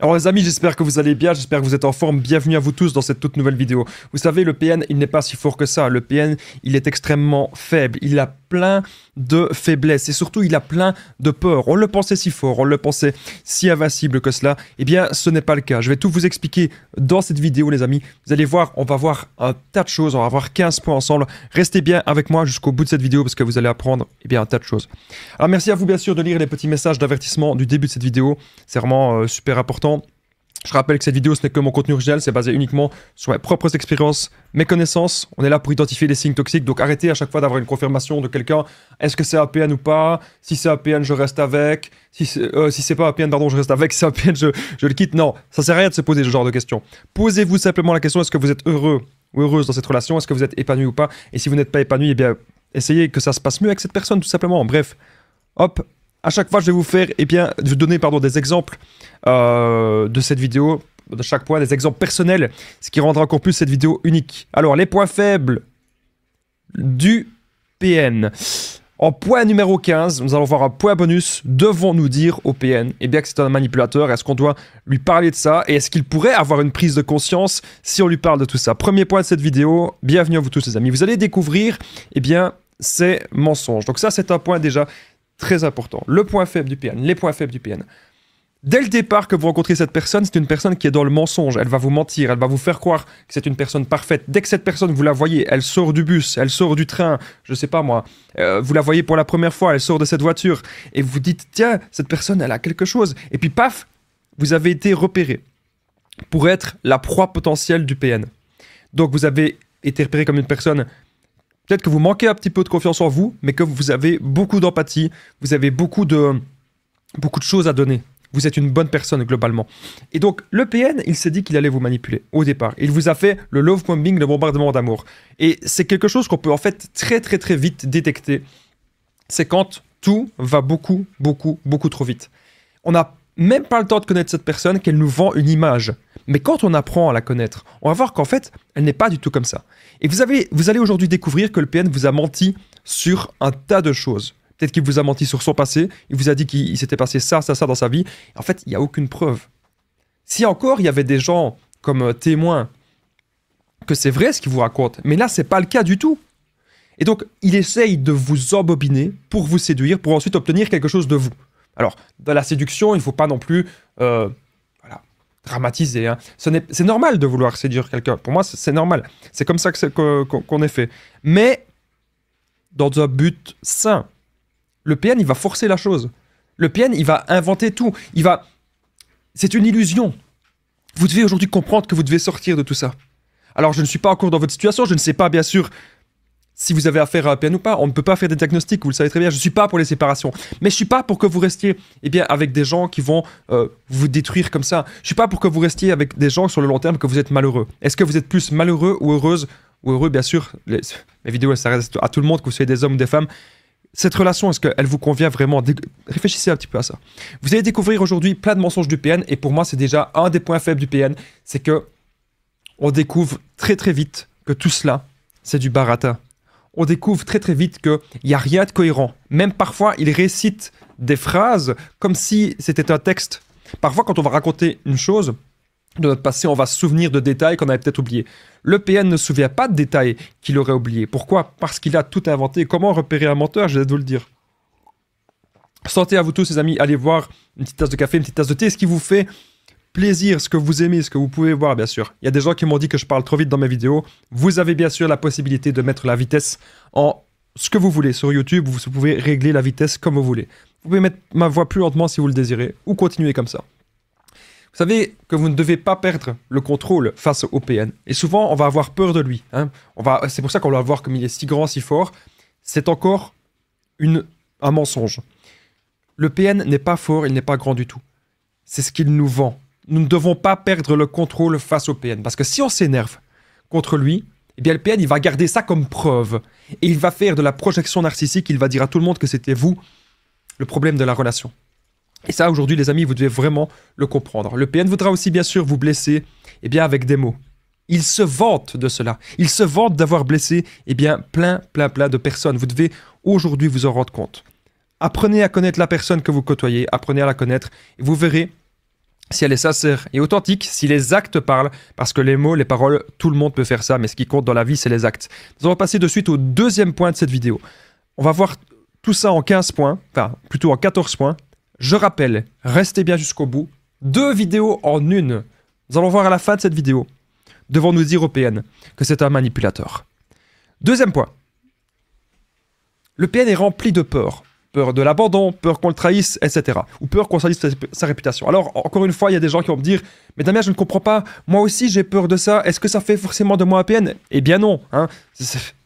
Alors les amis, j'espère que vous allez bien, j'espère que vous êtes en forme. Bienvenue à vous tous dans cette toute nouvelle vidéo. Vous savez, le PN, il n'est pas si fort que ça. Le PN, il est extrêmement faible. Il a plein de faiblesses et surtout, il a plein de peur. On le pensait si fort, on le pensait si invincible que cela. Eh bien, ce n'est pas le cas. Je vais tout vous expliquer dans cette vidéo, les amis. Vous allez voir, on va voir un tas de choses. On va voir 15 points ensemble. Restez bien avec moi jusqu'au bout de cette vidéo parce que vous allez apprendre un tas de choses. Alors, merci à vous, bien sûr, de lire les petits messages d'avertissement du début de cette vidéo. C'est vraiment super important. Je rappelle que cette vidéo, ce n'est que mon contenu original, c'est basé uniquement sur mes propres expériences, mes connaissances. On est là pour identifier les signes toxiques, donc arrêtez à chaque fois d'avoir une confirmation de quelqu'un. Est-ce que c'est APN ou pas? Si c'est APN, je reste avec. Si c'est pas APN, pardon, je reste avec. Si c'est APN, je le quitte. Non, ça sert à rien de se poser ce genre de questions. Posez-vous simplement la question, est-ce que vous êtes heureux ou heureuse dans cette relation? Est-ce que vous êtes épanoui ou pas? Et si vous n'êtes pas épanoui, eh bien, essayez que ça se passe mieux avec cette personne, tout simplement. Bref, hop. À chaque fois, je vais vous faire, vous donner des exemples de cette vidéo, de chaque point, des exemples personnels, ce qui rendra encore plus cette vidéo unique. Alors, les points faibles du PN. En point numéro 15, nous allons voir un point bonus. Devons-nous dire au PN que c'est un manipulateur? Est-ce qu'on doit lui parler de ça? Et est-ce qu'il pourrait avoir une prise de conscience si on lui parle de tout ça? Premier point de cette vidéo, bienvenue à vous tous les amis. Vous allez découvrir, ces mensonges. Donc ça, c'est un point déjà très important. Le point faible du PN, les points faibles du PN. Dès le départ que vous rencontrez cette personne, c'est une personne qui est dans le mensonge. Elle va vous mentir, elle va vous faire croire que c'est une personne parfaite. Dès que cette personne, vous la voyez, elle sort du bus, elle sort du train, je sais pas moi, vous la voyez pour la première fois, elle sort de cette voiture, et vous dites, tiens, cette personne, elle a quelque chose. Et puis paf, vous avez été repéré pour être la proie potentielle du PN. Donc vous avez été repéré comme une personne. Peut-être que vous manquez un petit peu de confiance en vous, mais que vous avez beaucoup d'empathie, vous avez beaucoup de choses à donner. Vous êtes une bonne personne globalement. Et donc, le PN, il s'est dit qu'il allait vous manipuler au départ. Il vous a fait le love bombing, le bombardement d'amour. Et c'est quelque chose qu'on peut en fait très très très vite détecter. C'est quand tout va beaucoup trop vite. On n'a même pas le temps de connaître cette personne qu'elle nous vend une image. Mais quand on apprend à la connaître, on va voir qu'en fait, elle n'est pas du tout comme ça. Et vous allez aujourd'hui découvrir que le PN vous a menti sur un tas de choses. Peut-être qu'il vous a menti sur son passé, il vous a dit qu'il s'était passé ça dans sa vie. En fait, il n'y a aucune preuve. Si encore, il y avait des gens comme témoins que c'est vrai ce qu'il vous raconte, mais là, c'est pas le cas du tout. Et donc, il essaye de vous embobiner pour vous séduire, pour ensuite obtenir quelque chose de vous. Alors, dans la séduction, il ne faut pas non plus dramatiser. Hein. C'est normal de vouloir séduire quelqu'un. Pour moi, c'est normal. C'est comme ça qu'on est fait. Mais dans un but sain. Le PN, il va forcer la chose. Le PN, il va inventer tout. C'est une illusion. Vous devez aujourd'hui comprendre que vous devez sortir de tout ça. Alors, je ne suis pas encore dans votre situation. Je ne sais pas, bien sûr, si vous avez affaire à un PN ou pas. On ne peut pas faire des diagnostics, vous le savez très bien. Je ne suis pas pour les séparations. Mais je ne suis pas pour que vous restiez avec des gens qui vont vous détruire comme ça. Je ne suis pas pour que vous restiez avec des gens sur le long terme que vous êtes malheureux. Est-ce que vous êtes plus malheureux ou heureuse ou heureux, bien sûr. Mes vidéos, ça reste à tout le monde, que vous soyez des hommes ou des femmes. Cette relation, est-ce qu'elle vous convient vraiment? Réfléchissez un petit peu à ça. Vous allez découvrir aujourd'hui plein de mensonges du PN, et pour moi, c'est déjà un des points faibles du PN, c'est que on découvre très très vite que tout cela, c'est du baratin. On découvre très très vite qu'il n'y a rien de cohérent. Même parfois, il récite des phrases comme si c'était un texte. Parfois, quand on va raconter une chose de notre passé, on va se souvenir de détails qu'on avait peut-être oubliés. Le PN ne se souvient pas de détails qu'il aurait oubliés. Pourquoi? Parce qu'il a tout inventé. Comment repérer un menteur? Je vais vous le dire. Santé à vous tous, les amis. Allez voir une petite tasse de café, une petite tasse de thé. Ce qui vous fait plaisir, ce que vous aimez, ce que vous pouvez voir, bien sûr. Il y a des gens qui m'ont dit que je parle trop vite dans mes vidéos. Vous avez bien sûr la possibilité de mettre la vitesse en ce que vous voulez. Sur YouTube, vous pouvez régler la vitesse comme vous voulez. Vous pouvez mettre ma voix plus lentement si vous le désirez, ou continuer comme ça. Vous savez que vous ne devez pas perdre le contrôle face au PN. Et souvent, on va avoir peur de lui. Hein. C'est pour ça qu'on va voir comme il est si grand, si fort. C'est encore un mensonge. Le PN n'est pas fort, il n'est pas grand du tout. C'est ce qu'il nous vend. Nous ne devons pas perdre le contrôle face au PN. Parce que si on s'énerve contre lui, le PN, il va garder ça comme preuve. Et il va faire de la projection narcissique. Il va dire à tout le monde que c'était vous le problème de la relation. Et ça, aujourd'hui, les amis, vous devez vraiment le comprendre. Le PN voudra aussi, bien sûr, vous blesser avec des mots. Il se vante de cela. Il se vante d'avoir blessé plein de personnes. Vous devez aujourd'hui vous en rendre compte. Apprenez à connaître la personne que vous côtoyez. Apprenez à la connaître. Et vous verrez si elle est sincère et authentique, si les actes parlent, parce que les mots, les paroles, tout le monde peut faire ça, mais ce qui compte dans la vie, c'est les actes. Nous allons passer de suite au deuxième point de cette vidéo. On va voir tout ça en 15 points, enfin plutôt en 14 points. Je rappelle, restez bien jusqu'au bout, 2 vidéos en une. Nous allons voir à la fin de cette vidéo, devant nous dire au PN que c'est un manipulateur. Deuxième point. Le PN est rempli de peur. Peur de l'abandon, peur qu'on le trahisse, etc. Ou peur qu'on salisse sa réputation. Alors, encore une fois, il y a des gens qui vont me dire « Mais Damien, je ne comprends pas, moi aussi j'ai peur de ça, est-ce que ça fait forcément de moi un PN ?» Eh bien non, hein,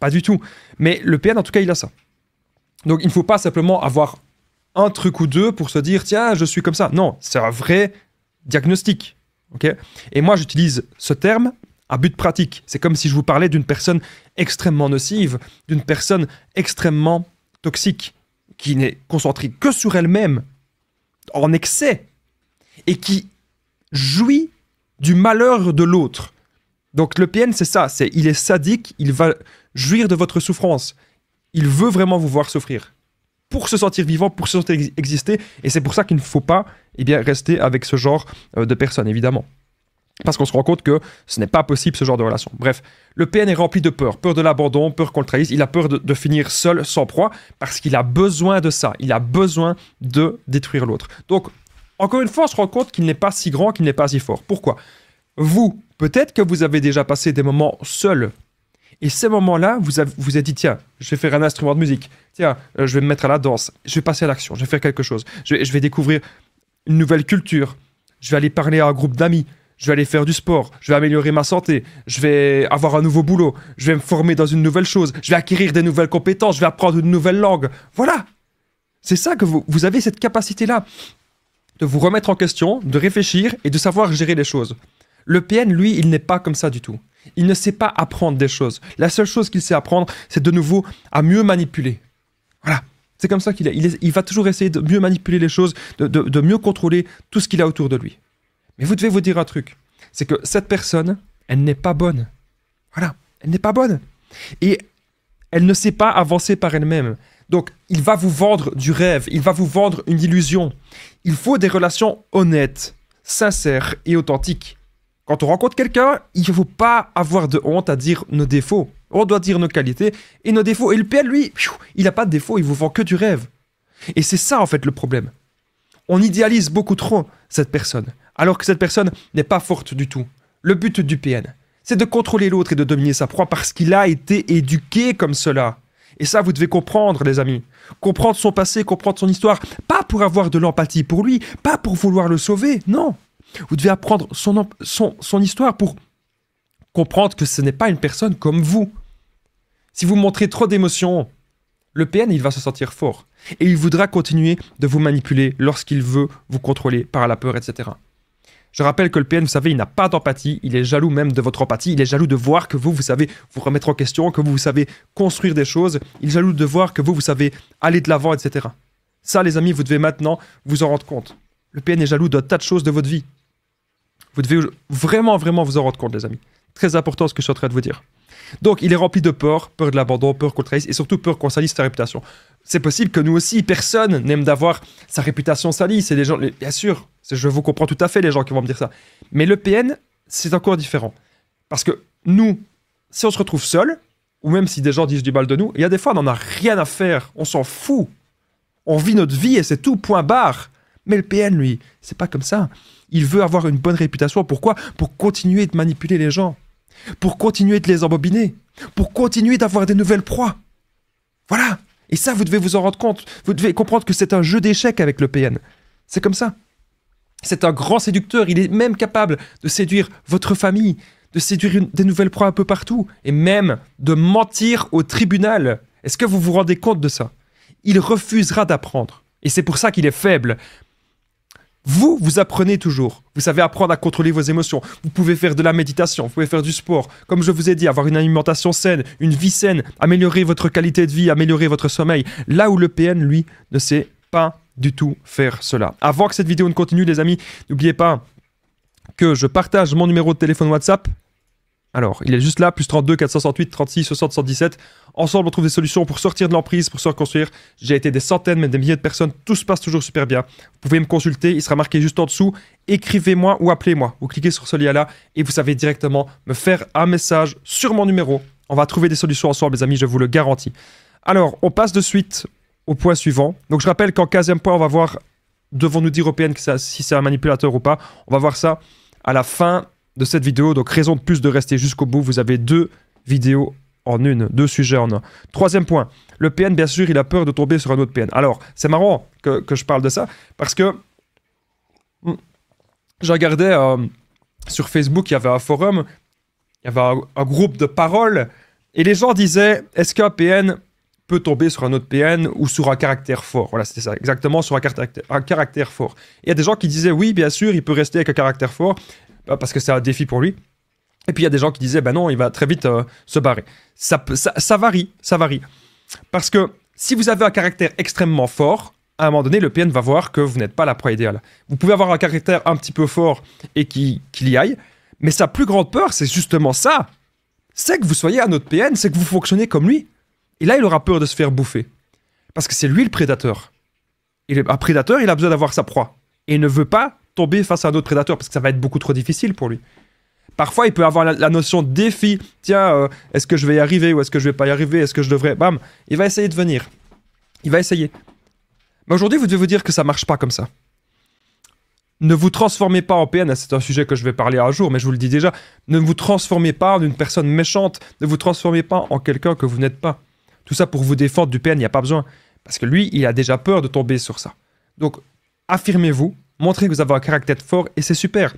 pas du tout. Mais le PN, en tout cas, il a ça. Donc, il ne faut pas simplement avoir un truc ou deux pour se dire « Tiens, je suis comme ça ». Non, c'est un vrai diagnostic. Okay. Et moi, j'utilise ce terme à but pratique. C'est comme si je vous parlais d'une personne extrêmement nocive, d'une personne extrêmement toxique, qui n'est concentrée que sur elle-même, en excès, et jouit du malheur de l'autre. Donc le PN, c'est ça, il est sadique, il va jouir de votre souffrance. Il veut vraiment vous voir souffrir, pour se sentir vivant, pour se sentir exister, et c'est pour ça qu'il ne faut pas rester avec ce genre de personnes, évidemment. Parce qu'on se rend compte que ce n'est pas possible, ce genre de relation. Bref, le PN est rempli de peur. Peur de l'abandon, peur qu'on le trahisse. Il a peur de finir seul, sans proie, parce qu'il a besoin de ça. Il a besoin de détruire l'autre. Donc, encore une fois, on se rend compte qu'il n'est pas si grand, qu'il n'est pas si fort. Pourquoi? Vous, peut-être que vous avez déjà passé des moments seuls. Et ces moments-là, vous êtes dit, tiens, je vais faire un instrument de musique. Tiens, je vais me mettre à la danse. Je vais passer à l'action. Je vais faire quelque chose. Je vais découvrir une nouvelle culture. Je vais aller parler à un groupe d'amis. Je vais aller faire du sport, je vais améliorer ma santé, je vais avoir un nouveau boulot, je vais me former dans une nouvelle chose, je vais acquérir des nouvelles compétences, je vais apprendre une nouvelle langue. Voilà. C'est ça que vous avez cette capacité-là de vous remettre en question, de réfléchir et de savoir gérer les choses. Le PN, lui, il n'est pas comme ça du tout. Il ne sait pas apprendre des choses. La seule chose qu'il sait apprendre, c'est de nouveau à mieux manipuler. Voilà. C'est comme ça qu'il est. Il va toujours essayer de mieux manipuler les choses, de mieux contrôler tout ce qu'il a autour de lui. Mais vous devez vous dire un truc, c'est que cette personne, elle n'est pas bonne. Voilà, elle n'est pas bonne. Et elle ne sait pas avancer par elle-même. Donc, il va vous vendre du rêve, il va vous vendre une illusion. Il faut des relations honnêtes, sincères et authentiques. Quand on rencontre quelqu'un, il ne faut pas avoir de honte à dire nos défauts. On doit dire nos qualités et nos défauts. Et le PN, lui, il n'a pas de défauts, il vous vend que du rêve. Et c'est ça, en fait, le problème. On idéalise beaucoup trop cette personne, alors que cette personne n'est pas forte du tout. Le but du PN, c'est de contrôler l'autre et de dominer sa proie parce qu'il a été éduqué comme cela. Et ça, vous devez comprendre, les amis. Comprendre son passé, comprendre son histoire, pas pour avoir de l'empathie pour lui, pas pour vouloir le sauver, non. Vous devez apprendre son histoire pour comprendre que ce n'est pas une personne comme vous. Si vous montrez trop d'émotions, le PN, il va se sentir fort. Et il voudra continuer de vous manipuler lorsqu'il veut vous contrôler par la peur, etc. Je rappelle que le PN, vous savez, il n'a pas d'empathie. Il est jaloux même de votre empathie. Il est jaloux de voir que vous savez vous remettre en question, que vous savez construire des choses. Il est jaloux de voir que vous savez aller de l'avant, etc. Ça, les amis, vous devez maintenant vous en rendre compte. Le PN est jaloux d'un tas de choses de votre vie. Vous devez vraiment, vraiment vous en rendre compte, les amis. Très important ce que je suis en train de vous dire. Donc, il est rempli de peur de l'abandon, peur qu'on le trahisse et surtout peur qu'on salisse sa réputation. C'est possible que nous aussi, personne n'aime d'avoir sa réputation salie. C'est des gens, bien sûr, je vous comprends tout à fait les gens qui vont me dire ça. Mais le PN, c'est encore différent. Parce que nous, si on se retrouve seul, ou même si des gens disent du mal de nous, il y a des fois, on n'en a rien à faire. On s'en fout. On vit notre vie et c'est tout, point barre. Mais le PN, lui, c'est pas comme ça. Il veut avoir une bonne réputation. Pourquoi? Pour continuer de manipuler les gens. Pour continuer de les embobiner. Pour continuer d'avoir des nouvelles proies. Voilà. Et ça, vous devez vous en rendre compte. Vous devez comprendre que c'est un jeu d'échecs avec le PN. C'est comme ça. C'est un grand séducteur. Il est même capable de séduire votre famille, de séduire des nouvelles proies un peu partout, et même de mentir au tribunal. Est-ce que vous vous rendez compte de ça? Il refusera d'apprendre. Et c'est pour ça qu'il est faible. Vous apprenez toujours. Vous savez apprendre à contrôler vos émotions. Vous pouvez faire de la méditation, vous pouvez faire du sport. Comme je vous ai dit, avoir une alimentation saine, une vie saine, améliorer votre qualité de vie, améliorer votre sommeil. Là où le PN, lui, ne sait pas du tout faire cela. Avant que cette vidéo ne continue, les amis, n'oubliez pas que je partage mon numéro de téléphone WhatsApp Alors, il est juste là, plus 32, 468, 36, 60, 117. Ensemble, on trouve des solutions pour sortir de l'emprise, pour se reconstruire. J'ai été des centaines, même des milliers de personnes. Tout se passe toujours super bien. Vous pouvez me consulter, il sera marqué juste en dessous. Écrivez-moi ou appelez-moi. Vous cliquez sur ce lien-là et vous savez directement me faire un message sur mon numéro. On va trouver des solutions ensemble, les amis, je vous le garantis. Alors, on passe de suite au point suivant. Donc, je rappelle qu'en 15e point, on va voir, devons-nous dire au PN si c'est un manipulateur ou pas. On va voir ça à la fin de cette vidéo. Donc, raison de plus de rester jusqu'au bout. Vous avez 2 vidéos en une, 2 sujets en un. 3e point. Le PN, bien sûr, il a peur de tomber sur un autre PN. Alors, c'est marrant que je parle de ça parce que je regardais sur Facebook, il y avait un forum, il y avait un groupe de paroles et les gens disaient, est-ce qu'un PN peut tomber sur un autre PN ou sur un caractère fort? Voilà, c'était ça, exactement, sur un caractère fort. Et il y a des gens qui disaient, oui, bien sûr, il peut rester avec un caractère fort parce que c'est un défi pour lui. Et puis il y a des gens qui disaient, ben non, il va très vite se barrer. Ça varie, ça varie. Parce que si vous avez un caractère extrêmement fort, à un moment donné, le PN va voir que vous n'êtes pas la proie idéale. Vous pouvez avoir un caractère un petit peu fort et qu'il y aille, mais sa plus grande peur, c'est justement ça. C'est que vous soyez un autre PN, c'est que vous fonctionnez comme lui. Et là, il aura peur de se faire bouffer. Parce que c'est lui le prédateur. Et un prédateur, il a besoin d'avoir sa proie. Et il ne veut pas tomber face à un autre prédateur parce que ça va être beaucoup trop difficile pour lui. Parfois, il peut avoir la notion de défi. Tiens, est-ce que je vais y arriver ou est-ce que je vais pas y arriver? Est-ce que je devrais... Bam, il va essayer de venir. Il va essayer. Mais aujourd'hui, vous devez vous dire que ça marche pas comme ça. Ne vous transformez pas en PN, c'est un sujet que je vais parler un jour, mais je vous le dis déjà, ne vous transformez pas en une personne méchante, ne vous transformez pas en quelqu'un que vous n'êtes pas. Tout ça pour vous défendre du PN, il n'y a pas besoin. Parce que lui, il a déjà peur de tomber sur ça. Donc, affirmez-vous, montrez que vous avez un caractère fort, et c'est super.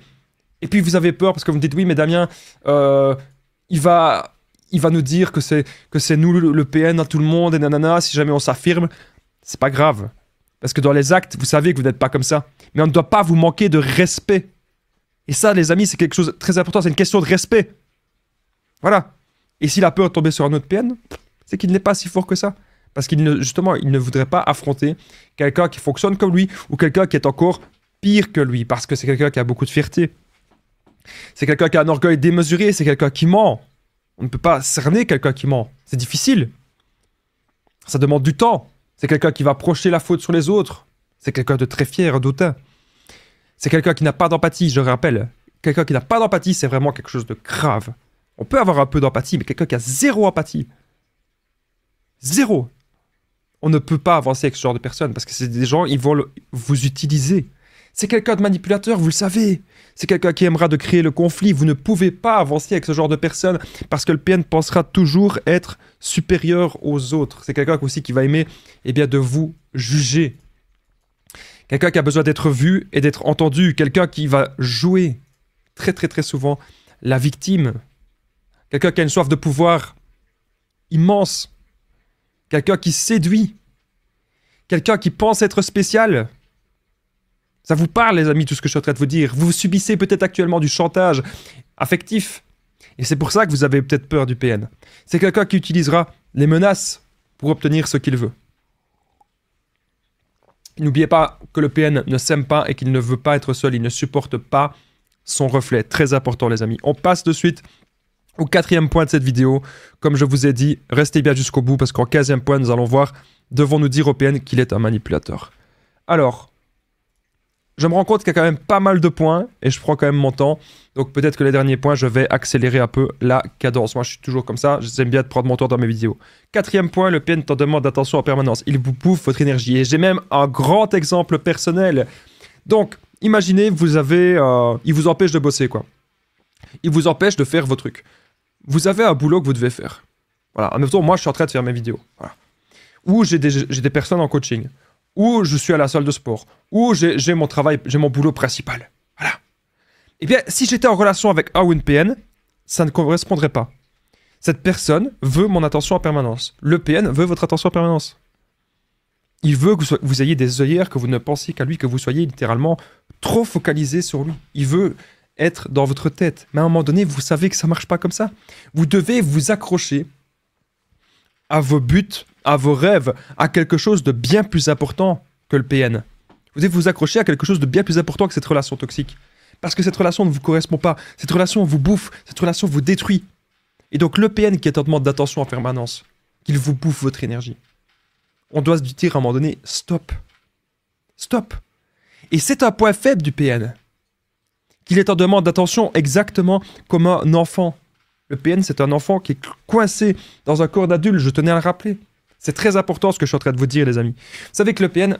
Et puis, vous avez peur parce que vous me dites, oui, mais Damien, il va nous dire que c'est nous le PN à tout le monde, et nanana, si jamais on s'affirme, c'est pas grave. Parce que dans les actes, vous savez que vous n'êtes pas comme ça. Mais on ne doit pas vous manquer de respect. Et ça, les amis, c'est quelque chose de très important, c'est une question de respect. Voilà. Et s'il a peur de tomber sur un autre PN, c'est qu'il n'est pas si fort que ça. Parce qu'il ne voudrait pas affronter quelqu'un qui fonctionne comme lui ou quelqu'un qui est encore pire que lui. Parce que c'est quelqu'un qui a beaucoup de fierté. C'est quelqu'un qui a un orgueil démesuré, c'est quelqu'un qui ment. On ne peut pas cerner quelqu'un qui ment. C'est difficile. Ça demande du temps. C'est quelqu'un qui va projeter la faute sur les autres. C'est quelqu'un de très fier, d'autant. C'est quelqu'un qui n'a pas d'empathie, je rappelle. Quelqu'un qui n'a pas d'empathie, c'est vraiment quelque chose de grave. On peut avoir un peu d'empathie, mais quelqu'un qui a zéro empathie. Zéro. On ne peut pas avancer avec ce genre de personnes parce que c'est des gens, ils vont vous utiliser. C'est quelqu'un de manipulateur, vous le savez. C'est quelqu'un qui aimera de créer le conflit. Vous ne pouvez pas avancer avec ce genre de personnes parce que le PN pensera toujours être supérieur aux autres. C'est quelqu'un aussi qui va aimer de vous juger. Quelqu'un qui a besoin d'être vu et d'être entendu. Quelqu'un qui va jouer très très très souvent la victime. Quelqu'un qui a une soif de pouvoir immense. Quelqu'un qui séduit. Quelqu'un qui pense être spécial. Ça vous parle, les amis, tout ce que je suis en train de vous dire. Vous subissez peut-être actuellement du chantage affectif. Et c'est pour ça que vous avez peut-être peur du PN. C'est quelqu'un qui utilisera les menaces pour obtenir ce qu'il veut. N'oubliez pas que le PN ne s'aime pas et qu'il ne veut pas être seul. Il ne supporte pas son reflet. Très important, les amis. On passe de suite au 4e point de cette vidéo. Comme je vous ai dit, restez bien jusqu'au bout parce qu'en 15e point, nous allons voir, devons-nous dire au PN qu'il est un manipulateur. Alors, je me rends compte qu'il y a quand même pas mal de points et je prends quand même mon temps. Donc peut-être que les derniers points, je vais accélérer un peu la cadence. Moi, je suis toujours comme ça. J'aime bien de prendre mon temps dans mes vidéos. 4e point, le PN t'en demande d'attention en permanence. Il vous bouffe votre énergie. Et j'ai même un grand exemple personnel. Donc, imaginez, vous avez... il vous empêche de bosser, quoi. Il vous empêche de faire vos trucs. Vous avez un boulot que vous devez faire. Voilà. En même temps, moi, je suis en train de faire mes vidéos. Voilà. Ou j'ai des personnes en coaching. Ou je suis à la salle de sport, ou j'ai mon travail, j'ai mon boulot principal. Voilà. Eh bien, si j'étais en relation avec un ou une PN, ça ne correspondrait pas. Cette personne veut mon attention en permanence. Le PN veut votre attention en permanence. Il veut que vous ayez des œillères, que vous ne pensiez qu'à lui, que vous soyez littéralement trop focalisé sur lui. Il veut être dans votre tête. Mais à un moment donné, vous savez que ça ne marche pas comme ça. Vous devez vous accrocher à vos buts, à vos rêves, à quelque chose de bien plus important que le PN. Vous devez vous accrocher à quelque chose de bien plus important que cette relation toxique. Parce que cette relation ne vous correspond pas. Cette relation vous bouffe. Cette relation vous détruit. Et donc le PN qui est en demande d'attention en permanence, qu'il vous bouffe votre énergie. On doit se dire à un moment donné, stop. Stop. Et c'est un point faible du PN. Qu'il est en demande d'attention exactement comme un enfant. Le PN, c'est un enfant qui est coincé dans un corps d'adulte, je tenais à le rappeler. C'est très important ce que je suis en train de vous dire, les amis. Vous savez que le PN,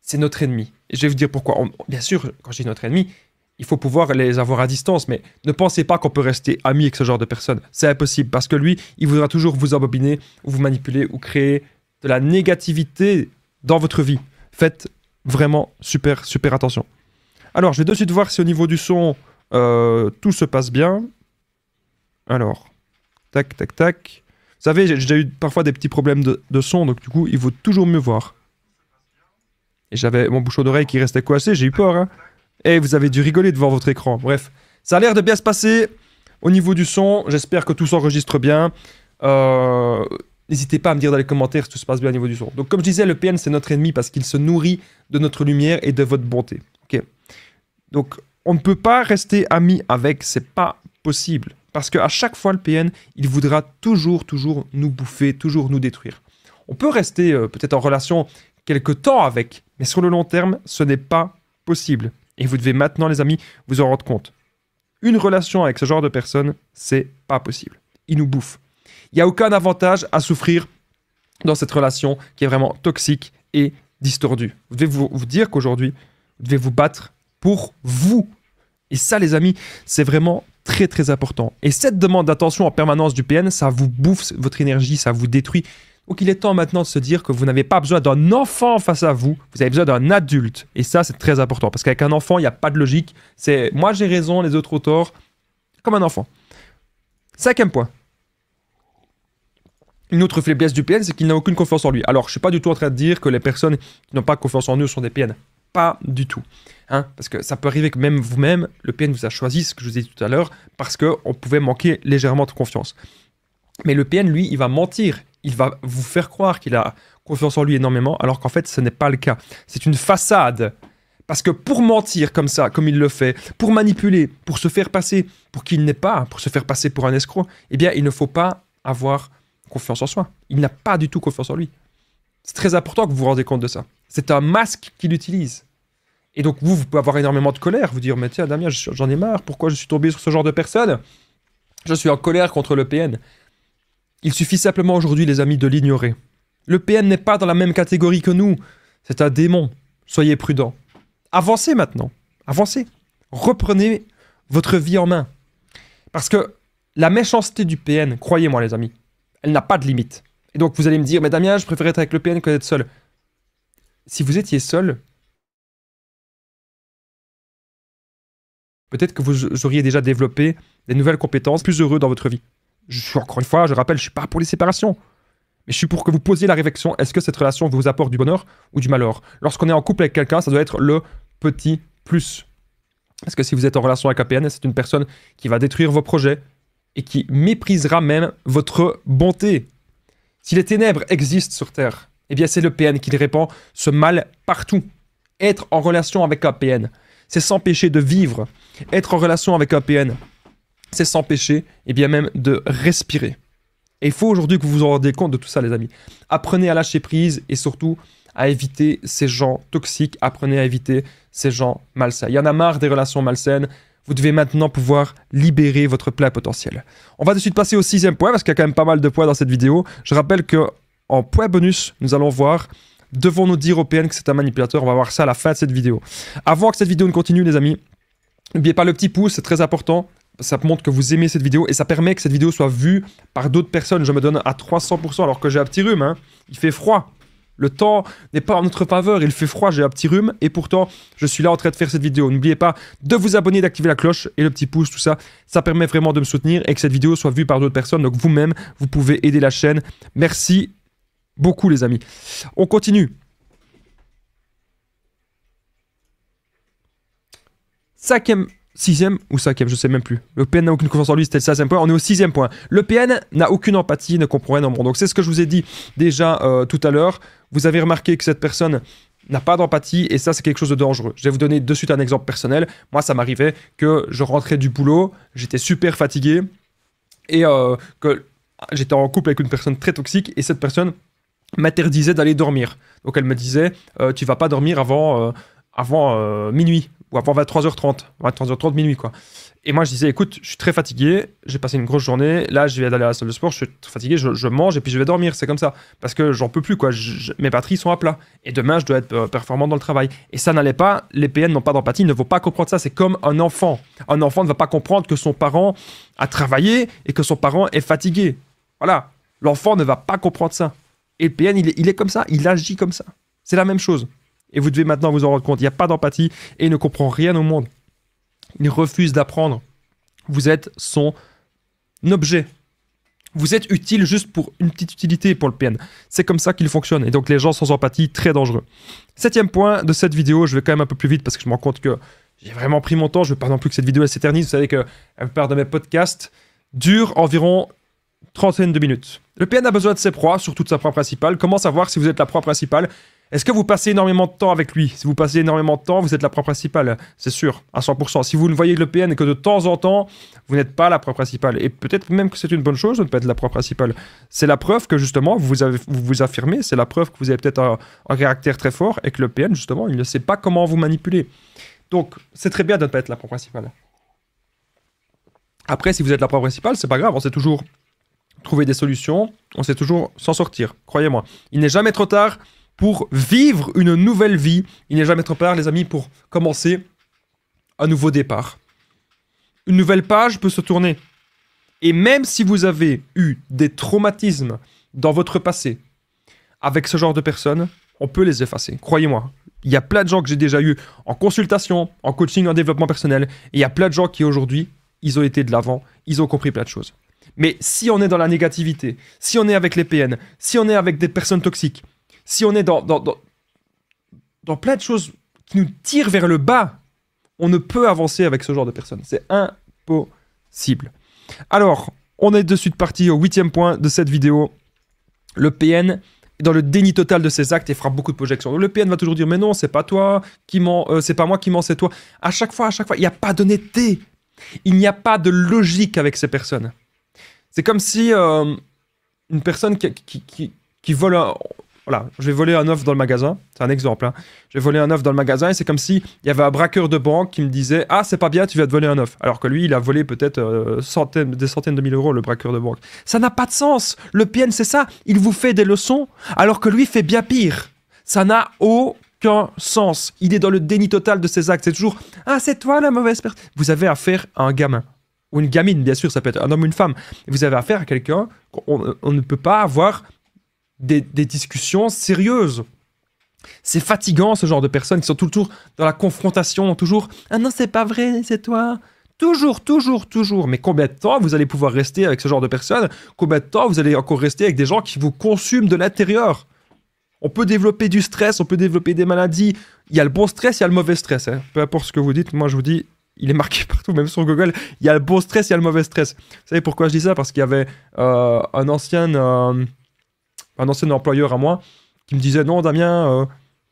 c'est notre ennemi. Et je vais vous dire pourquoi. Bien sûr, quand je dis notre ennemi, il faut pouvoir les avoir à distance, mais ne pensez pas qu'on peut rester ami avec ce genre de personne. C'est impossible, parce que lui, il voudra toujours vous embobiner, ou vous manipuler, ou créer de la négativité dans votre vie. Faites vraiment super attention. Alors, je vais de suite voir si au niveau du son, tout se passe bien. Alors, tac. Vous savez, j'ai déjà eu parfois des petits problèmes de son, donc du coup, il vaut toujours mieux voir. Et j'avais mon bouchon d'oreille qui restait coincé, j'ai eu peur, hein. Et vous avez dû rigoler devant votre écran. Bref, ça a l'air de bien se passer au niveau du son. J'espère que tout s'enregistre bien. N'hésitez pas à me dire dans les commentaires si tout se passe bien au niveau du son. Donc comme je disais, le PN c'est notre ennemi parce qu'il se nourrit de notre lumière et de votre bonté. Ok. Donc on ne peut pas rester amis avec, c'est pas possible. Parce qu'à chaque fois le PN, il voudra toujours nous bouffer, toujours nous détruire. On peut rester peut-être en relation quelque temps avec, mais sur le long terme, ce n'est pas possible. Et vous devez maintenant, les amis, vous en rendre compte. Une relation avec ce genre de personne, c'est pas possible. Il nous bouffe. Il n'y a aucun avantage à souffrir dans cette relation qui est vraiment toxique et distordue. Vous devez vous dire qu'aujourd'hui, vous devez vous battre pour vous. Et ça, les amis, c'est vraiment très important. Et cette demande d'attention en permanence du PN, ça vous bouffe votre énergie, ça vous détruit. Donc il est temps maintenant de se dire que vous n'avez pas besoin d'un enfant face à vous, vous avez besoin d'un adulte. Et ça, c'est très important, parce qu'avec un enfant, il n'y a pas de logique. C'est moi j'ai raison, les autres ont tort, comme un enfant. 5e point. Une autre faiblesse du PN, c'est qu'il n'a aucune confiance en lui. Alors, je ne suis pas du tout en train de dire que les personnes qui n'ont pas confiance en eux sont des PN. Pas du tout. Hein, parce que ça peut arriver que même vous-même, le PN vous a choisi, ce que je vous ai dit tout à l'heure, parce qu'on pouvait manquer légèrement de confiance. Mais le PN, lui, il va mentir. Il va vous faire croire qu'il a confiance en lui énormément, alors qu'en fait, ce n'est pas le cas. C'est une façade. Parce que pour mentir comme ça, comme il le fait, pour manipuler, pour se faire passer pour qui il n'est pas, pour se faire passer pour un escroc, eh bien, il ne faut pas avoir confiance en soi. Il n'a pas du tout confiance en lui. C'est très important que vous vous rendez compte de ça. C'est un masque qu'il utilise. Et donc, vous pouvez avoir énormément de colère, vous dire, mais tiens, Damien, j'en ai marre, pourquoi je suis tombé sur ce genre de personne? Je suis en colère contre le PN. Il suffit simplement aujourd'hui, les amis, de l'ignorer. Le PN n'est pas dans la même catégorie que nous. C'est un démon. Soyez prudents. Avancez maintenant. Avancez. Reprenez votre vie en main. Parce que la méchanceté du PN, croyez-moi les amis, elle n'a pas de limite. Et donc vous allez me dire, mais Damien, je préfère être avec le PN que d'être seul. Si vous étiez seul, peut-être que vous auriez déjà développé des nouvelles compétences, plus heureux dans votre vie. Encore une fois, je rappelle, je ne suis pas pour les séparations. Mais je suis pour que vous posiez la réflexion, est-ce que cette relation vous apporte du bonheur ou du malheur? Lorsqu'on est en couple avec quelqu'un, ça doit être le petit plus. Parce que si vous êtes en relation avec un PN, c'est une personne qui va détruire vos projets et qui méprisera même votre bonté. Si les ténèbres existent sur Terre, eh bien c'est le PN qui répand ce mal partout. Être en relation avec un PN, c'est s'empêcher de vivre. Être en relation avec un PN, c'est s'empêcher, et bien même de respirer. Et il faut aujourd'hui que vous vous en rendiez compte de tout ça, les amis. Apprenez à lâcher prise et surtout à éviter ces gens toxiques. Apprenez à éviter ces gens malsains. Il y en a marre des relations malsaines. Vous devez maintenant pouvoir libérer votre plein potentiel. On va de suite passer au 6e point, parce qu'il y a quand même pas mal de points dans cette vidéo. Je rappelle qu'en point bonus, nous allons voir, devons-nous dire au PN que c'est un manipulateur? On va voir ça à la fin de cette vidéo. Avant que cette vidéo ne continue, les amis, n'oubliez pas le petit pouce, c'est très important. Ça montre que vous aimez cette vidéo et ça permet que cette vidéo soit vue par d'autres personnes. Je me donne à 300% alors que j'ai un petit rhume. Hein. Il fait froid. Le temps n'est pas en notre faveur. Il fait froid, j'ai un petit rhume. Et pourtant, je suis là en train de faire cette vidéo. N'oubliez pas de vous abonner, d'activer la cloche et le petit pouce, tout ça. Ça permet vraiment de me soutenir et que cette vidéo soit vue par d'autres personnes. Donc vous-même, vous pouvez aider la chaîne. Merci beaucoup, les amis. On continue. 6e ou 5e, je sais même plus. Le PN n'a aucune confiance en lui, c'était le 16e point. On est au 6e point. Le PN n'a aucune empathie, ne comprend rien au monde. Donc c'est ce que je vous ai dit déjà tout à l'heure. Vous avez remarqué que cette personne n'a pas d'empathie et ça, c'est quelque chose de dangereux. Je vais vous donner de suite un exemple personnel. Moi, ça m'arrivait que je rentrais du boulot, j'étais super fatigué et que j'étais en couple avec une personne très toxique et cette personne m'interdisait d'aller dormir. Donc elle me disait, tu vas pas dormir avant minuit ou avant 23h30, 23h30 minuit quoi. Et moi je disais, écoute, je suis très fatigué, j'ai passé une grosse journée, là je viens d'aller à la salle de sport, je suis très fatigué, je mange et puis je vais dormir, c'est comme ça. Parce que j'en peux plus quoi, mes batteries sont à plat. Et demain je dois être performant dans le travail. Et ça n'allait pas, les PN n'ont pas d'empathie, ils ne vont pas comprendre ça, c'est comme un enfant. Un enfant ne va pas comprendre que son parent a travaillé et que son parent est fatigué. Voilà, l'enfant ne va pas comprendre ça. Et le PN, il est comme ça, il agit comme ça. C'est la même chose. Et vous devez maintenant vous en rendre compte, il n'y a pas d'empathie et il ne comprend rien au monde. Il refuse d'apprendre. Vous êtes son objet. Vous êtes utile juste pour une petite utilité pour le PN. C'est comme ça qu'il fonctionne. Et donc les gens sans empathie, très dangereux. 7e point de cette vidéo, je vais quand même un peu plus vite parce que je me rends compte que j'ai vraiment pris mon temps. Je ne veux pas non plus que cette vidéo elle s'éternise. Vous savez que la plupart de mes podcasts durent environ 30 de minutes. Le PN a besoin de ses proies, surtout de sa proie principale. Comment savoir si vous êtes la proie principale? Est-ce que vous passez énormément de temps avec lui? Si vous passez énormément de temps, vous êtes la proie principale. C'est sûr, à 100%. Si vous ne voyez le PN que de temps en temps, vous n'êtes pas la proie principale. Et peut-être même que c'est une bonne chose de ne pas être la proie principale. C'est la preuve que justement, vous vous affirmez. C'est la preuve que vous avez peut-être un caractère très fort et que le PN, justement, il ne sait pas comment vous manipuler. Donc, c'est très bien de ne pas être la proie principale. Après, si vous êtes la proie principale, c'est pas grave. On sait toujours trouver des solutions. On sait toujours s'en sortir. Croyez-moi. Il n'est jamais trop tard pour vivre une nouvelle vie. Il n'est jamais trop tard, les amis, pour commencer un nouveau départ. Une nouvelle page peut se tourner. Et même si vous avez eu des traumatismes dans votre passé, avec ce genre de personnes, on peut les effacer. Croyez-moi. Il y a plein de gens que j'ai déjà eu en consultation, en coaching, en développement personnel. Et il y a plein de gens qui aujourd'hui, ils ont été de l'avant, ils ont compris plein de choses. Mais si on est dans la négativité, si on est avec les PN, si on est avec des personnes toxiques, si on est dans plein de choses qui nous tirent vers le bas, on ne peut avancer avec ce genre de personnes. C'est impossible. Alors, on est de suite parti au 8e point de cette vidéo. Le PN est dans le déni total de ses actes et fera beaucoup de projections. Donc, le PN va toujours dire, mais non, c'est pas toi qui mens, c'est pas moi qui mens, c'est toi. À chaque fois, il n'y a pas d'honnêteté. Il n'y a pas de logique avec ces personnes. C'est comme si une personne qui vole un... Voilà, je vais voler un œuf dans le magasin. C'est un exemple. Hein. Je vais voler un œuf dans le magasin et c'est comme s'il y avait un braqueur de banque qui me disait « Ah, c'est pas bien, tu vas te voler un œuf. » Alors que lui, il a volé peut-être des centaines de mille euros, le braqueur de banque. Ça n'a pas de sens. Le PN, c'est ça. Il vous fait des leçons alors que lui fait bien pire. Ça n'a aucun sens. Il est dans le déni total de ses actes. C'est toujours « Ah, c'est toi la mauvaise personne. » Vous avez affaire à un gamin. Ou une gamine, bien sûr, ça peut être un homme ou une femme. Vous avez affaire à quelqu'un qu'on ne peut pas avoir des discussions sérieuses. C'est fatigant, ce genre de personnes qui sont toujours dans la confrontation, toujours « Ah non, c'est pas vrai, c'est toi !» Toujours. Mais combien de temps vous allez pouvoir rester avec ce genre de personnes? Combien de temps vous allez encore rester avec des gens qui vous consument de l'intérieur? On peut développer du stress, on peut développer des maladies. Il y a le bon stress, il y a le mauvais stress. Hein. Peu importe ce que vous dites, moi je vous dis, il est marqué partout, même sur Google. Il y a le bon stress, il y a le mauvais stress. Vous savez pourquoi je dis ça? Parce qu'il y avait un ancien employeur à moi qui me disait « Non, Damien,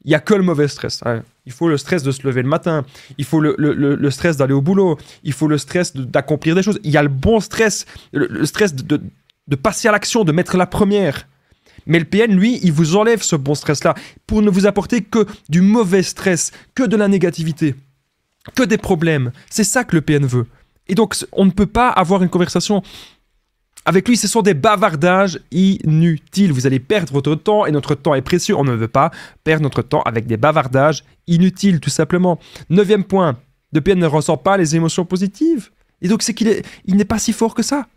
il n'y a que le mauvais stress. Hein. Il faut le stress de se lever le matin. Il faut le stress d'aller au boulot. Il faut le stress d'accomplir des choses. Il y a le bon stress, le stress de passer à l'action, de mettre la première. Mais le PN, lui, il vous enlève ce bon stress-là pour ne vous apporter que du mauvais stress, que de la négativité, que des problèmes. C'est ça que le PN veut. Et donc, on ne peut pas avoir une conversation avec lui. Ce sont des bavardages inutiles. Vous allez perdre votre temps et notre temps est précieux. On ne veut pas perdre notre temps avec des bavardages inutiles, tout simplement. 9e point, le PN ne ressent pas les émotions positives. Et donc, c'est qu'il n'est pas si fort que ça.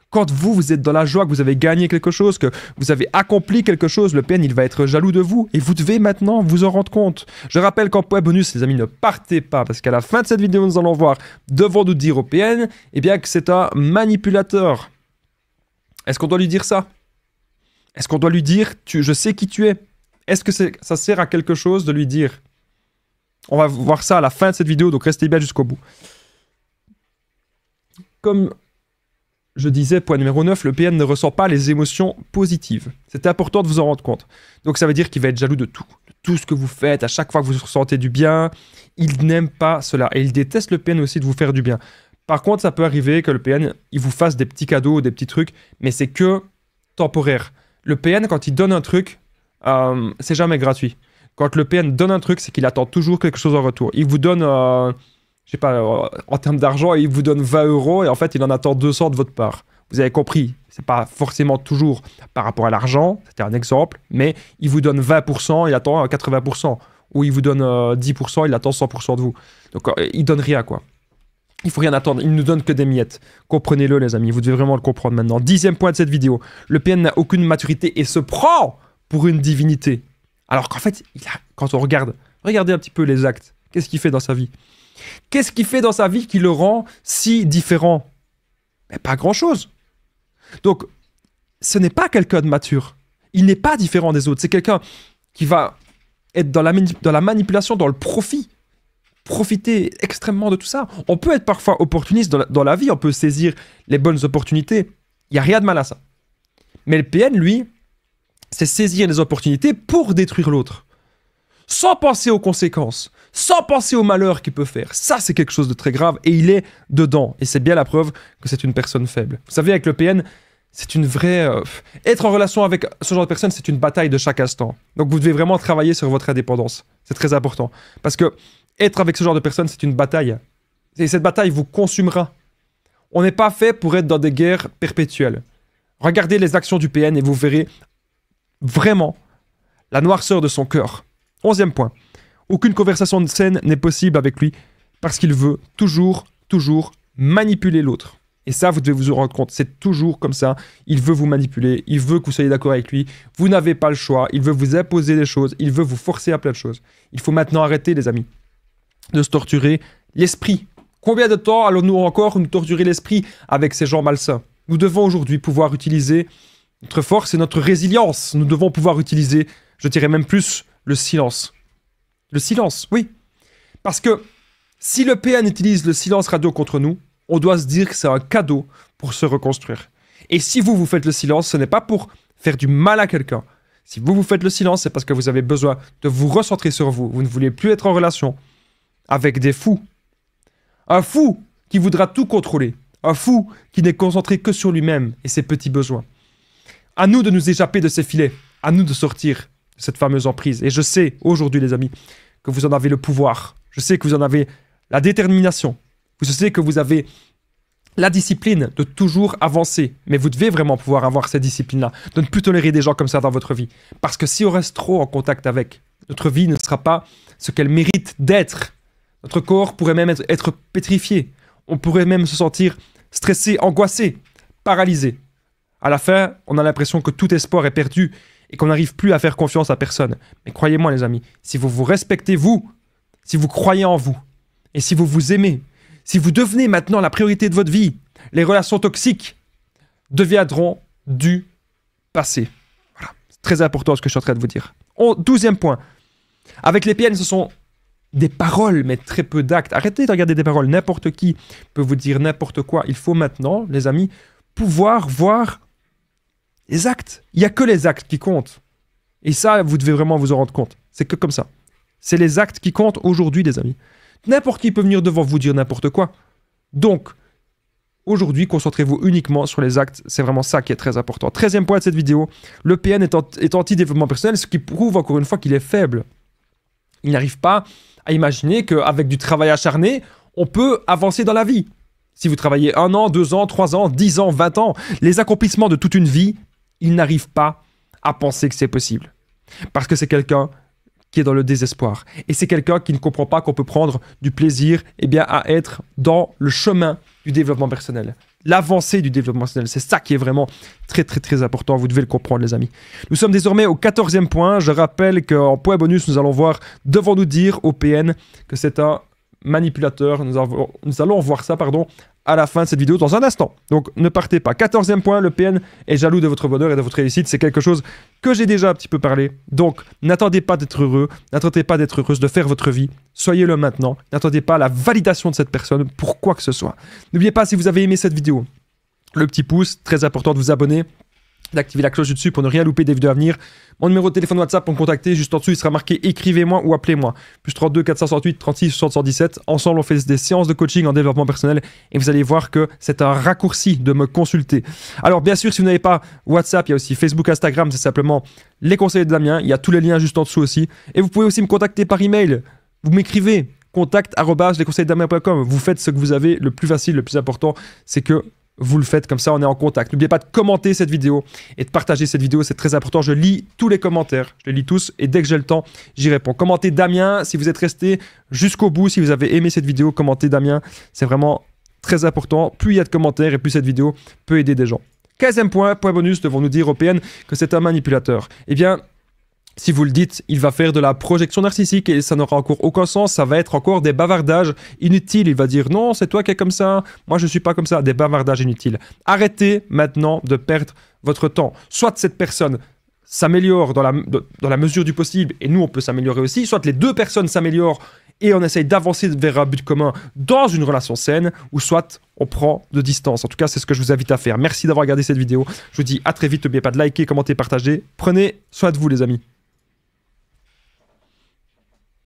Quand vous êtes dans la joie, que vous avez gagné quelque chose, que vous avez accompli quelque chose, le PN, il va être jaloux de vous. Et vous devez maintenant vous en rendre compte. Je rappelle qu'en point bonus, les amis, ne partez pas. Parce qu'à la fin de cette vidéo, nous allons voir, devons-nous dire au PN, eh bien, que c'est un manipulateur. Est-ce qu'on doit lui dire ça? Est-ce qu'on doit lui dire, je sais qui tu es? Est-ce que ça sert à quelque chose de lui dire? On va voir ça à la fin de cette vidéo, donc restez bien jusqu'au bout. Comme je disais, point numéro 9, le PN ne ressent pas les émotions positives. C'est important de vous en rendre compte. Donc ça veut dire qu'il va être jaloux de tout. De tout ce que vous faites, à chaque fois que vous ressentez du bien. Il n'aime pas cela. Et il déteste le PN aussi de vous faire du bien. Par contre, ça peut arriver que le PN, il vous fasse des petits cadeaux, des petits trucs, mais c'est que temporaire. Le PN, quand il donne un truc, c'est jamais gratuit. Quand le PN donne un truc, c'est qu'il attend toujours quelque chose en retour. Il vous donne, je sais pas, en termes d'argent, il vous donne 20 € et en fait, il en attend 200 de votre part. Vous avez compris, c'est pas forcément toujours par rapport à l'argent, c'était un exemple, mais il vous donne 20%, il attend 80%. Ou il vous donne 10%, il attend 100% de vous. Donc, il donne rien, quoi. Il faut rien attendre, il ne donne que des miettes. Comprenez-le, les amis, vous devez vraiment le comprendre maintenant. 10e point de cette vidéo, le PN n'a aucune maturité et se prend pour une divinité. Alors qu'en fait, quand on regarde, regardez un petit peu les actes. Qu'est-ce qu'il fait dans sa vie? Qu'est-ce qu'il fait dans sa vie qui le rend si différent? Mais pas grand-chose. Donc, ce n'est pas quelqu'un de mature. Il n'est pas différent des autres. C'est quelqu'un qui va être dans la manipulation, dans le profit. Profiter extrêmement de tout ça. On peut être parfois opportuniste dans la vie. On peut saisir les bonnes opportunités. Il n'y a rien de mal à ça. Mais le PN, lui, c'est saisir les opportunités pour détruire l'autre. Sans penser aux conséquences. Sans penser au malheur qu'il peut faire. Ça, c'est quelque chose de très grave. Et il est dedans. Et c'est bien la preuve que c'est une personne faible. Vous savez, avec le PN, c'est une vraie... être en relation avec ce genre de personne, c'est une bataille de chaque instant. Donc vous devez vraiment travailler sur votre indépendance. C'est très important. Parce que être avec ce genre de personne, c'est une bataille. Et cette bataille vous consumera. On n'est pas fait pour être dans des guerres perpétuelles. Regardez les actions du PN et vous verrez vraiment la noirceur de son cœur. 11e point. Aucune conversation saine n'est possible avec lui parce qu'il veut toujours manipuler l'autre. Et ça, vous devez vous en rendre compte. C'est toujours comme ça. Il veut vous manipuler. Il veut que vous soyez d'accord avec lui. Vous n'avez pas le choix. Il veut vous imposer des choses. Il veut vous forcer à plein de choses. Il faut maintenant arrêter, les amis, de se torturer l'esprit. Combien de temps allons-nous encore nous torturer l'esprit avec ces gens malsains? Nous devons aujourd'hui pouvoir utiliser notre force et notre résilience. Nous devons pouvoir utiliser, je dirais même plus, le silence. Le silence, oui. Parce que si le PN utilise le silence radio contre nous, on doit se dire que c'est un cadeau pour se reconstruire. Et si vous faites le silence, ce n'est pas pour faire du mal à quelqu'un. Si vous faites le silence, c'est parce que vous avez besoin de vous recentrer sur vous. Vous ne voulez plus être en relation avec des fous. Un fou qui voudra tout contrôler. Un fou qui n'est concentré que sur lui-même et ses petits besoins. À nous de nous échapper de ces filets. À nous de sortir de cette fameuse emprise. Et je sais, aujourd'hui, les amis, que vous en avez le pouvoir. Je sais que vous en avez la détermination. Je sais que vous avez la discipline de toujours avancer. Mais vous devez vraiment pouvoir avoir cette discipline-là. De ne plus tolérer des gens comme ça dans votre vie. Parce que si on reste trop en contact avec, notre vie ne sera pas ce qu'elle mérite d'être. Notre corps pourrait même être pétrifié. On pourrait même se sentir stressé, angoissé, paralysé. À la fin, on a l'impression que tout espoir est perdu et qu'on n'arrive plus à faire confiance à personne. Mais croyez-moi, les amis, si vous vous respectez, si vous croyez en vous, et si vous vous aimez, si vous devenez maintenant la priorité de votre vie, les relations toxiques deviendront du passé. Voilà, c'est très important ce que je suis en train de vous dire. 12e point. Avec les PN, ce sont des paroles, mais très peu d'actes. Arrêtez de regarder des paroles. N'importe qui peut vous dire n'importe quoi. Il faut maintenant, les amis, pouvoir voir les actes. Il n'y a que les actes qui comptent. Et ça, vous devez vraiment vous en rendre compte. C'est que comme ça. C'est les actes qui comptent aujourd'hui, les amis. N'importe qui peut venir devant vous dire n'importe quoi. Donc, aujourd'hui, concentrez-vous uniquement sur les actes. C'est vraiment ça qui est très important. 13e point de cette vidéo. Le PN est anti-développement personnel, ce qui prouve encore une fois qu'il est faible. Il n'arrive pas à imaginer qu'avec du travail acharné, on peut avancer dans la vie. Si vous travaillez 1 an, 2 ans, 3 ans, 10 ans, 20 ans, les accomplissements de toute une vie, il n'arrive pas à penser que c'est possible. Parce que c'est quelqu'un qui est dans le désespoir. Et c'est quelqu'un qui ne comprend pas qu'on peut prendre du plaisir à être dans le chemin du développement personnel. L'avancée du développement personnel, c'est ça qui est vraiment très très très important. Vous devez le comprendre, les amis. Nous sommes désormais au 14e point. Je rappelle qu'en point bonus, nous allons voir, devons nous dire au PN que c'est un manipulateur. Nous allons voir ça, à la fin de cette vidéo dans un instant. Donc ne partez pas. 14e point, le PN est jaloux de votre bonheur et de votre réussite. C'est quelque chose que j'ai déjà un petit peu parlé. Donc n'attendez pas d'être heureux, n'attendez pas d'être heureuse, de faire votre vie. Soyez-le maintenant. N'attendez pas la validation de cette personne pour quoi que ce soit. N'oubliez pas, si vous avez aimé cette vidéo, le petit pouce, très important de vous abonner. d'activer la cloche du dessus pour ne rien louper des vidéos à venir. Mon numéro de téléphone WhatsApp pour me contacter, juste en dessous, il sera marqué écrivez-moi ou appelez-moi. Plus 32 468 36 60 117. Ensemble, on fait des séances de coaching en développement personnel et vous allez voir que c'est un raccourci de me consulter. Alors, bien sûr, si vous n'avez pas WhatsApp, il y a aussi Facebook, Instagram, c'est simplement les conseils de Damien. Il y a tous les liens juste en dessous aussi. Et vous pouvez aussi me contacter par email. Vous m'écrivez contact@lesconseilsdamien.com. Vous faites ce que vous avez le plus facile, le plus important, c'est que vous le faites, comme ça on est en contact. N'oubliez pas de commenter cette vidéo et de partager cette vidéo, c'est très important. Je lis tous les commentaires, je les lis tous et dès que j'ai le temps, j'y réponds. Commentez Damien si vous êtes resté jusqu'au bout, si vous avez aimé cette vidéo, commentez Damien, c'est vraiment très important. Plus il y a de commentaires et plus cette vidéo peut aider des gens. 15e point bonus, devons-nous dire au PN que c'est un manipulateur. Eh bien, si vous le dites, il va faire de la projection narcissique et ça n'aura encore aucun sens, ça va être encore des bavardages inutiles. Il va dire non, c'est toi qui es comme ça, moi je ne suis pas comme ça, des bavardages inutiles. Arrêtez maintenant de perdre votre temps. Soit cette personne s'améliore dans la mesure du possible et nous on peut s'améliorer aussi, soit les deux personnes s'améliorent et on essaye d'avancer vers un but commun dans une relation saine, ou soit on prend de distance. En tout cas, c'est ce que je vous invite à faire. Merci d'avoir regardé cette vidéo. Je vous dis à très vite. N'oubliez pas de liker, commenter, partager. Prenez soin de vous, les amis.